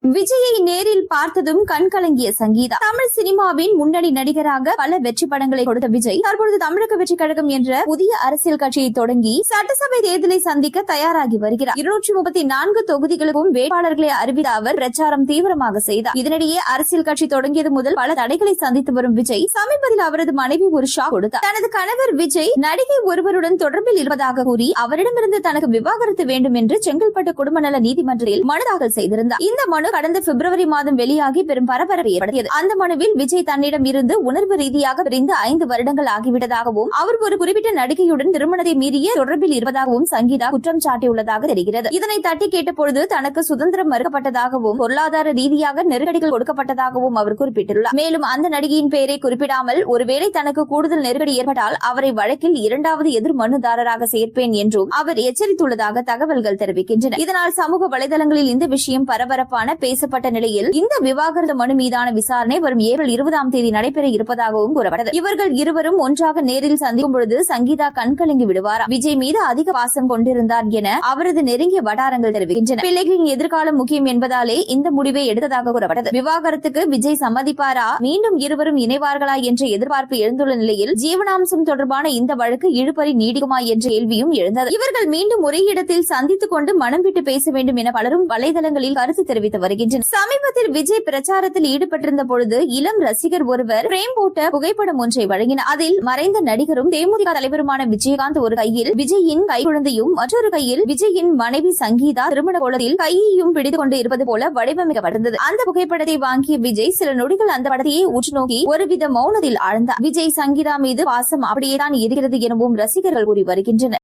விஜயை நேரில் பார்த்ததும் கண் கலங்கிய சங்கீதா. தமிழ் சினிமாவின் முன்னணி நடிகராக பல வெற்றி படங்களை கொடுத்த விஜய் தற்பொழுது தமிழக வெற்றி கழகம் என்ற புதிய அரசியல் கட்சியை தொடங்கி சட்டசபை தேர்தலை சந்திக்க தயாராகி வருகிறார். 234 தொகுதிகளுக்கும் வேட்பாளர்களை அறிவித்த அவர் பிரச்சாரம் தீவிரமாக செய்தார். இதனிடையே அரசியல் கட்சி தொடங்கியது முதல் பல தடைகளை சந்தித்து வரும் விஜய் சமீபத்தில் அவரது மனைவி ஒரு ஷாக் கொடுத்தார். தனது கணவர் விஜய் நடிகை ஒருவருடன் தொடர்பில் இருப்பதாக கூறி அவரிடமிருந்து தனக்கு விவாகரத்து வேண்டும் என்று செங்கல்பட்டு குடும்ப நல நீதிமன்றத்தில் மனு தாக்கல் செய்திருந்தார். இந்த மனு கடந்த பிப்ரவரி மாதம் வெளியாகி பெரும் பரபரப்பை ஏற்படுத்தியது. அந்த மனுவில் விஜய் தன்னிடம் இருந்து உணர்வு ரீதியாக பிரிந்து 5 வருடங்கள் ஆகிவிட்டதாகவும் அவர் ஒரு குறிப்பிட்ட நடிகையுடன் திருமணத்தை மீறிய தொடர்பில் இருப்பதாகவும் சங்கீதா குற்றம் சாட்டியுள்ளதாக தெரிகிறது. இதனை தட்டி கேட்டபொழுது தனக்கு சுதந்திரம் மறுக்கப்பட்டதாகவும் பொருளாதார ரீதியாக நெருக்கடிகள் கொடுக்கப்பட்டதாகவும் அவர் குறிப்பிட்டுள்ளார். மேலும் அந்த நடிகையின் பெயரை குறிப்பிடாமல் ஒருவேளை தனக்கு கூடுதல் நெருக்கடி ஏற்பட்டால் அவரை வழக்கில் 2வது எதிர் மனுதாரராக சேர்ப்பேன் என்றும் அவர் எச்சரித்துள்ளதாக தகவல்கள் தெரிவிக்கின்றன. இதனால் சமூக வலைதளங்களில் இந்த விஷயம் பரபரப்பான பேசப்பட்ட நிலையில் இந்த விவாகரத்து மனு மீதான விசாரணை வரும் ஏப்ரல் 20ஆம் தேதி நடைபெற இருப்பதாகவும் கூறப்பட்டது. இவர்கள் இருவரும் ஒன்றாக நேரில் சந்திக்கும் பொழுது சங்கீதா கண்கலங்கி விடுவாரா? விஜய் மீது அதிக பாசம் கொண்டிருந்தார் என அவரது நெருங்கிய வட்டாரங்கள் தெரிவிக்கின்றன. பிள்ளைகளின் எதிர்காலம் முக்கியம் என்பதாலே இந்த முடிவை எடுத்ததாக கூறப்பட்டது. விவாகரத்துக்கு விஜய் சம்மதிப்பாரா? மீண்டும் இருவரும் இணைவார்களா என்ற எதிர்பார்ப்பு எழுந்துள்ள நிலையில் ஜீவனாம்சம் தொடர்பான இந்த வழக்கு இழுபறி நீடிக்குமா என்ற கேள்வியும் எழுந்தது. இவர்கள் மீண்டும் ஒரே இடத்தில் சந்தித்துக் கொண்டு மனம் விட்டு பேச வேண்டும் என பலரும் வலைதளங்களில் கருத்து தெரிவித்து வருகின்றனர். சமீபத்தில் விஜய் பிரச்சாரத்தில் ஈடுபட்டிருந்த பொழுது இளம் ரசிகர் ஒருவர் பிரேம் போட்ட புகைப்படம் ஒன்றை வழங்கினார். அதில் மறைந்த நடிகரும் தேமுதிக தலைவருமான விஜயகாந்த் ஒரு கையில் விஜயின் கைக்குழந்தையும் மற்றொரு கையில் விஜயின் மனைவி சங்கீதா திருமண கோலத்தில் கையையும் பிடித்துக் கொண்டு இருப்பது போல வடிவமைக்கப்பட்டிருந்தது. அந்த புகைப்படத்தை வாங்கிய விஜய் சில நொடிகள் அந்த படத்தையே உற்று நோக்கி ஒருவித மௌனத்தில் ஆழ்ந்தார். விஜய் சங்கீதா மீது பாசம் அப்படியேதான் இருக்கிறது எனவும் ரசிகர்கள் கூறி வருகின்றனர்.